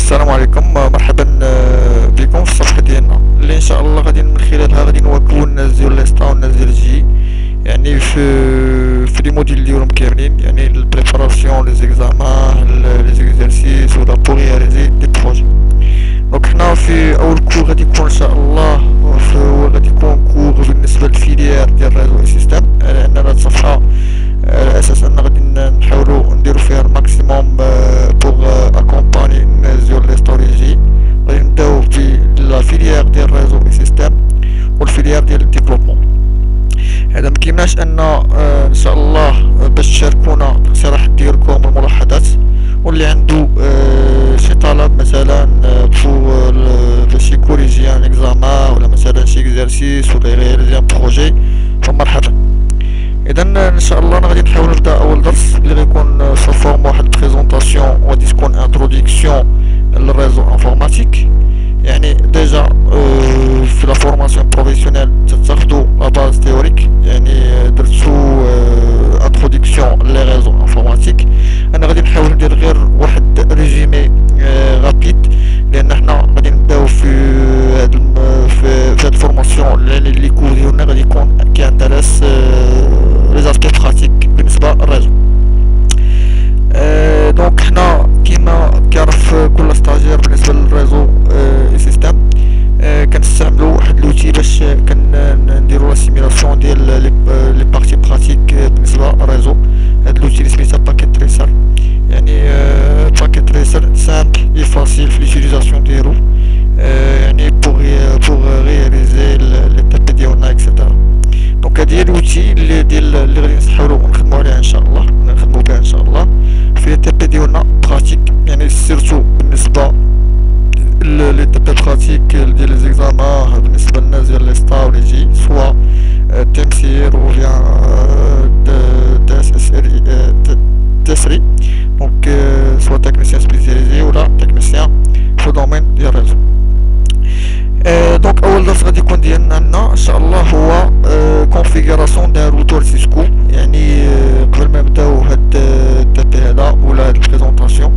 السلام عليكم. مرحبا بكم في الصفحة ديالنا اللي ان شاء الله غادي من خلالها غادي نواكبوا الناس ديال ليستا والناس ديال الجي، يعني في لي موديل ديالهم كاملين، يعني البريباراسيون لي زيكزامان لي زيكزارسيس ولا بوغ رياليزي دي بروجي. دونك حنا في اول كور غادي يكون ان شاء الله غادي يكون كور بالنسبه للفيليير ديال ريزو اي سيستيم، لان هاد الصفحه على اساس ان غادي نحاولوا نديروا فيها الماكسيموم بوغ اكومباني الناس ديال لي ستوريجي. غادي نبداو في لا فيليير ديال ريزو اي سيستيم والفيليير ديال الديفلوبمون. هذا مكيمناش ان ان شاء الله باش تشاركونا الاقتراحات ديالكم والملاحظات، واللي عنده شي طلب مثلا باش يكوريجي ان اكزامان ولا مثلا شي اكزرسيس ولا يرياليزي ان بروجي فمرحبا. اذا ان شاء الله انا غادي نحاول نبدا اول درس اللي غيكون في فورم واحد بريزونطاسيون وغادي تكون انتروداكسيون للريزو انفورماتيك. يعني ديجا في لا فورماسيون بروفيسيونيل تاخدو لا باز تيوريك، يعني درتو انتروداكسيون لي ريزو انفورماتيك. انا غادي نحاول ندير غير واحد ريزومي رابيد، لان حنا غادي نبداو في هاد الفورماسيون اللي كور ديالنا غادي يكون كيانتريس لي زاسبي براتيك بالنسبه للريزو. دونك حنا كيما كيعرف كل ستاجير بالنسبه للريزو اي سيستيم كنستعملوا واحد لوتي باش كنديروا لا سيميلاسيون ديال لي بارتي براتيك بالنسبه للريزو. هاد لوتي اللي سميتها باكيت تريسر، يعني باكيت تريسر سامبل اي فاسيل في ليوتيليزاسيون ديالو، يعني بوغ رياليزي لي تابي ديالنا اكسيتيرا. دونك هادي هي لوتي اللي غادي نحاولوا نخدموا عليها ان شاء الله، نخدموا بها ان شاء الله في لي تابي ديالنا براتيك، يعني سيرتو بالنسبه لي تابي براتيك ديال لي زيكزامان بالنسبه للناس ديال لي ستا ولي جي، سوا تمسير و بيان تسري، دونك سوا تكنيسيان سبيسياليزي ولا تكنيسيان في دومين ديال الريزو. دونك اول درس غادي يكون ديالنا عندنا ان شاء الله هو كونفيغوراسيون دان روتور سيسكو. يعني قبل ما نبداو هاد التابي هذا ولا هاد البريزونطاسيون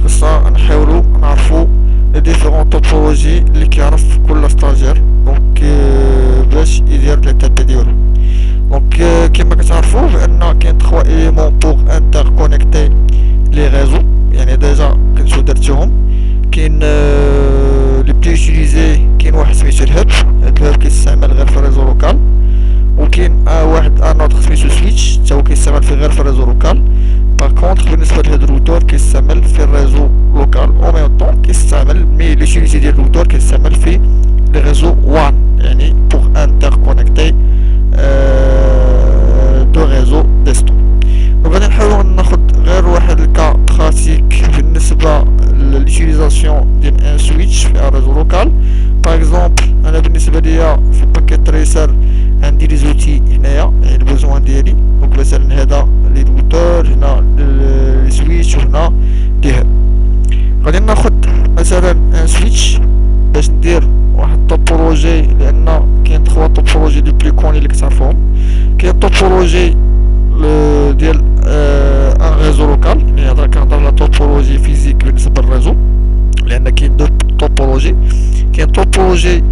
خصنا نحاولوا نعرفوا لي ديفيرون توبولوجي اللي كيعرف كل ستاجير، دونك باش يدير لي تابي ديالو. دونك كما كتعرفوا بان كاين 3 ايليمون بوغ انتر كونيكتي لي ريزو، يعني ديجا كنتو درتوهم. كاين لي بلي يوتيليزي، كاين واحد سميتو الهب، هاد الهب كيستعمل غير في الريزو لوكال، وكاين واحد انوتر سميتو سويتش تا هو كيستعمل في غير في الريزو لوكال. باغ كونطخ بالنسبه لهاد الروتور كيستعمل في الريزو لوكال او ميم طون كيستعمل مي ليوتيليتي ديال الروتور كيستعمل في لي ريزو وان، يعني بوغ انتر كونيكتي دو ريزو ديستون. وغادي نحاولو ناخد غير واحد الكا براتيك بالنسبه لليوتيليزاسيون ديال ان سويتش في ان ريزو لوكال. باغ اكزومبل انا بالنسبه ليا في باكيت تريسر عندي لي زوتي هنايا، يعني البوزوان ديالي، دونك مثلا هذا لي روتور، هنا لي سويتش، وهنا لي هاب. غادي ناخد مثلا ان سويتش باش ندير واحد توبولوجي، لان كاين 3 توبولوجي دي بلي كوني اللي كتعرفوهم. كاين توبولوجي ديال ان ريزو لوكال، يعني هذا كنهضر على توبولوجي فيزيك بالنسبه للريزو، لان كاين 2 توبولوجي. كاين توبولوجي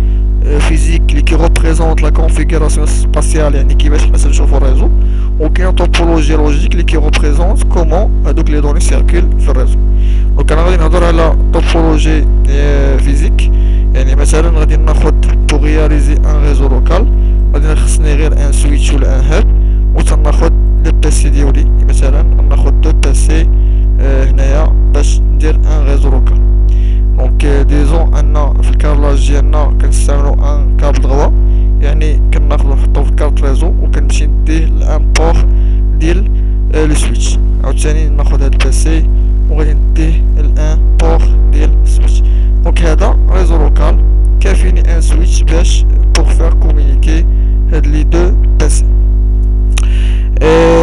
فيزيك اللي كي ريبريزونط لا كونفيغوراسيون سباسيال، يعني كيفاش حنا نشوفو الريزو. وكاين توبولوجي لوجيك اللي كي ريبريزونط كومون هادوك لي دوني سيركول في الريزو. دونك انا غادي نهضر على توبولوجي فيزيك، يعني مثلا غادي ناخد بوغ رياليزي ان ريزو لوكال غادي خصني غير ان سويتش ولا ان هاب، و تناخد لي بيسي ديالي، مثلا ناخد 2 بيسي هنايا باش ندير ان ريزو لوكال. دونك ديزون ان في الكابلاج ديالنا كنستعملو ان كابل دغوا، يعني كناخدو نحطو في كارت ريزو وكنمشي نديه لان بور ديال لي سويتش، عاوتاني ناخد هاد البيسي وغادي نديه لان بور ديال السويتش. دونك هذا ريزو لوكال كافيني ان سويتش باش بوغ فير كومونيكي هاد لي 2 بيسي.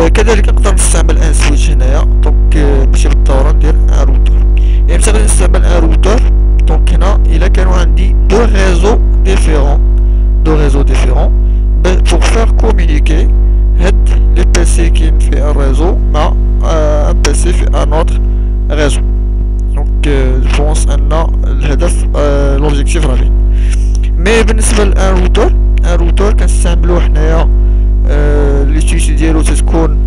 كذلك نقدر نستعمل ان سويتش هنايا، دونك ماشي بالضروره ندير ان روتور. يعني مثلا نستعمل ان روتور، دونك هنا الا كانوا عندي 2 ريزو ديفيرون بوغ فير كومونيكي هاد لي بيسي كاين في ان ريزو مع ان بيسي في ان اوتر ريزو. دونك جو بونس ان الهدف لوبجيكتيف راه باين. مي بالنسبه لان روتور كنستعملوه حنايا ليتيوتي ديالو تتكون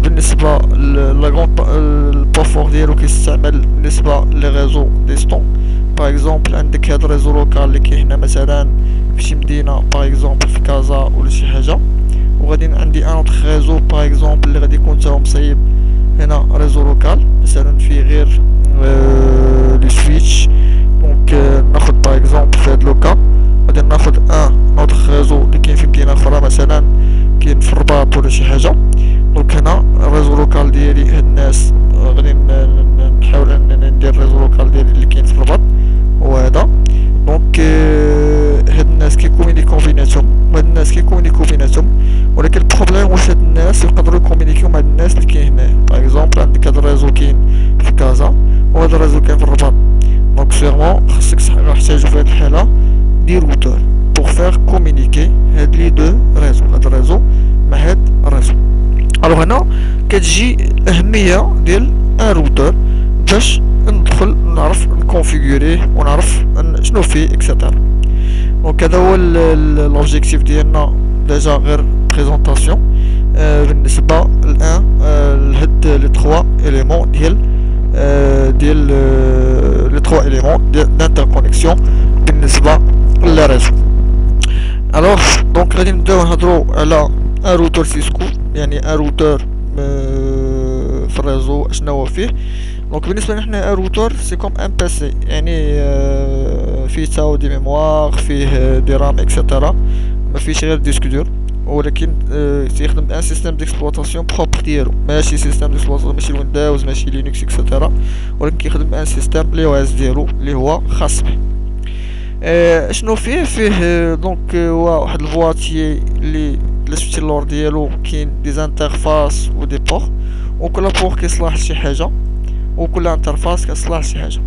بالنسبه البافور ديالو كيستعمل بالنسبه لي ريزو ديستون. باغ اكزومبل عندك هاد الريزو لوكال اللي كاين هنا مثلا في شي مدينه باغ اكزومبل في كازا ولا شي حاجه، وغادي عندي ان اوتر ريزو باغ اكزومبل اللي غادي يكون تا هو مصايب هنا ريزو لوكال مثلا فيه غير لي سويتش. دونك ناخد باغ اكزومبل في هاد لوكا غادي ناخد ان اوتر ريزو اللي كاين في مدينه اخرى مثلا كاين في الرباط ولا شي حاجه. دونك هنا الريزو لوكال ديالي هاد الناس غادي نحاول انني ندير الريزو لوكال ديالي اللي كاين في الرباط هو هذا. دونك هاد الناس كيكومونيكيو بيناتهم وهاد الناس كيكومونيكيو بيناتهم، ولكن البروبليم واش هاد الناس يقدروا يكومونيكيو مع الناس اللي كاين هنايا. باغ اكزومبل عندك هاد الريزو كاين في كازا وهاد الريزو كاين في الرباط، دونك سيغمون خاصك نحتاجو في هاد الحاله دي روتور بوغ فيغ كومونيكي هاد لي دو ريزو، هاد الريزو مع هاد الريزو. الوغ هنا كتجي الاهميه ديال ان روتور باش ندخل نعرف نكونفيغوريه ونعرف شنو فيه اكسيتيرا. دونك هذا هو لوبجيكتيف ديالنا ديجا غير بريزونطاسيون بالنسبه لان لهاد لي 3 اليمون ديال لي 3 اليمون دانتركونيكسيون بالنسبه للريزو. الوغ دونك غادي نبداو نهضروا على ان روتور سيسكو، يعني ان روتور في الريزو اشنا هو فيه. دونك بالنسبه لنا حنا ان روتور سي كوم ان بي سي، يعني فيه تاو دي ميموار فيه دي رام اكسيتيرا، ما فيش غير ديسك دور، ولكن تيخدم بان سيستيم ديكسبلوطاسيون بروبر ديالو، ماشي سيستيم ديكسبلوطاسيون ماشي ويندوز ماشي لينكس اكسيتيرا، ولكن كيخدم بان سيستيم لي او اس ديالو اللي هو خاص به. شنو فيه دونك هو واحد البواطيي اللي شفتي اللور ديالو كاين دي زانترفاس و دي بور، وكل بور كيصلح شي حاجه وكل انترفاس كيصلح شي حاجه.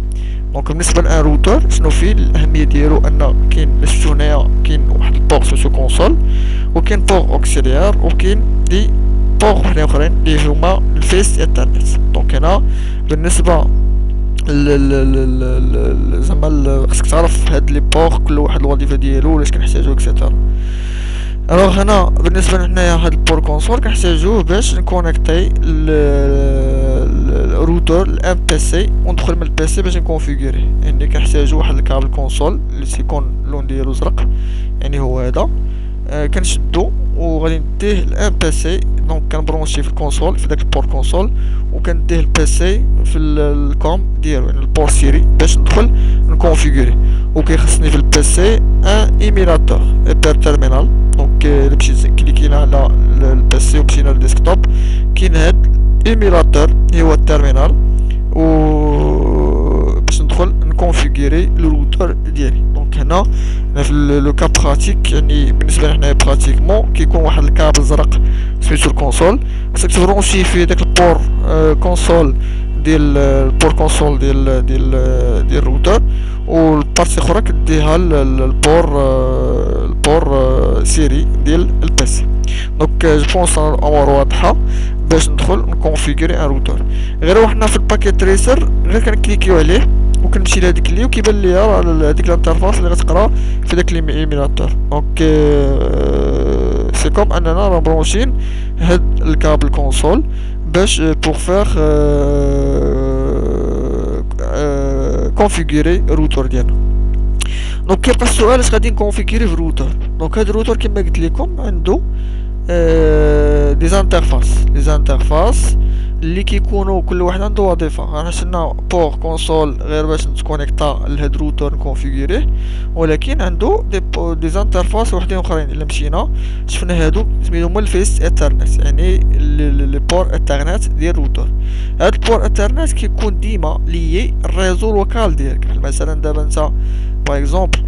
دونك بالنسبه لان روتور شنو فيه الاهميه ديالو ان كاين شفتو هنايا كاين واحد البور سوسيو كونسول وكاين بور اوكسيليير وكاين دي بور وحدين اخرين اللي هما الفيس انترنت. دونك هنا بالنسبه زعما خصك تعرف هاد لي بور كل واحد الوظيفه ديالو ولاش كنحتاجو اكسيتيرا. الوغ هنا بالنسبه لحنايا هاد البور كونسول كنحتاجوه باش نكونيكتي الروتور الام بي سي وندخل من البي سي باش نكونفيغوري، يعني كنحتاجو واحد الكابل كونسول اللي تيكون اللون ديالو زرق، يعني هو هذا كنشدو وغادي نديه الام بي سي. دونك كنبرونشي في الكونسول في داك البور كونسول وكنديه البي سي في الكوم ديالو يعني البور سيري باش ندخل نكونفيغوري. وكيخصني في البي سي ان ايميلاتور بير تيرمينال. دونك الا مشيت كليكينا على البي سي ومشينا للديسكتوب كاين هاد ايميلاتور هو التيرمينال و باش ندخل نكونفيغوري الروتور ديالي. دونك هنا في لو كا براتيك يعني بالنسبه لنا براتيكمون كيكون واحد الكابل زرق سميتو الكونسول، خصك تبرونشي في داك البور كونسول ديال البور كونسول ديال الروتور، والبارتي اخرى كديها البور سيري ديال البيسي. دونك جو بونس الامور واضحه باش ندخل نكونفيغوري ان روتور. غير وحنا في الباكيت تريسر غير كنكليكيو عليه وكنمشي لهاديك اللي وكيبان ليا هاديك الانترفاس اللي غتقرا في داك الايميلاتور. دونك سي كوم اننا نبرونشين هاد الكابل كونسول باش بوغ فيغ كونفيغوري الروتور ديالنا. دونك كيبقى السؤال اش غادي نكونفيغوري في الروتور. دونك هاد الروتور كما قلت لكم عنده دي زانترفاس اللي كيكونوا كل واحد عنده وظيفه. انا شفنا بور كونسول غير باش نتكونيكتا لهاد الروتور نكونفيغوريه، ولكن عنده دي زانترفاس وحدين اخرين. الا مشينا شفنا هادو سميتهم الفيس ايثرنت، يعني لي بور ايثرنت ديال الروتور. هاد البور ايثرنت كيكون ديما ليي الريزو لوكال ديالك. مثلا دابا انت باغ اكزومبل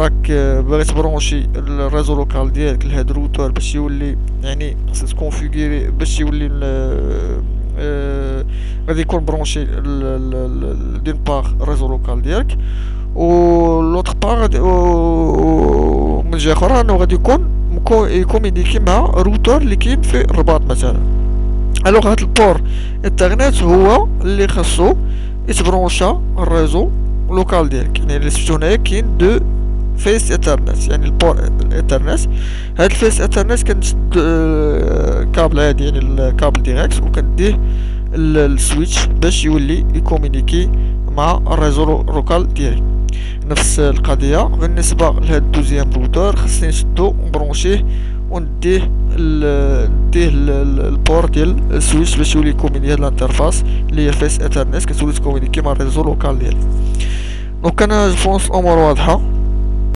راك باغي تبرونشي الريزو لوكال ديالك لهاد الروتور باش يولي يعني خاصك تكونفيغوري باش يولي غادي يكون برونشي دين باغ الريزو لوكال ديالك، و لوطخ باغ من جهه اخرى انه غادي يكون يكومينيكي مع روتور اللي كاين في الرباط مثلا. الوغ هاد البور انترنت هو اللي خاصو يتبرونشا الريزو لوكال ديالك. يعني اللي شفتو هنايا كاين دو فيس ايثرنت، يعني البور ايثرنت. هاد الفيس ايثرنت كنشد كابل عادي، يعني الكابل ديريكت، وكنديه السويتش باش يولي يكومونيكي مع الريزو لوكال ديالي. نفس القضيه بالنسبه لهاد دوزيام روتور، خصني نشدو ونبرونشيه ونديه البور ديال السويتش باش يولي يكومونيكي. هاد الانترفاس اللي هي فيس ايثرنت كتولي تكومونيكي مع الريزو لوكال ديالي. دونك انا جوبونس الامور واضحه.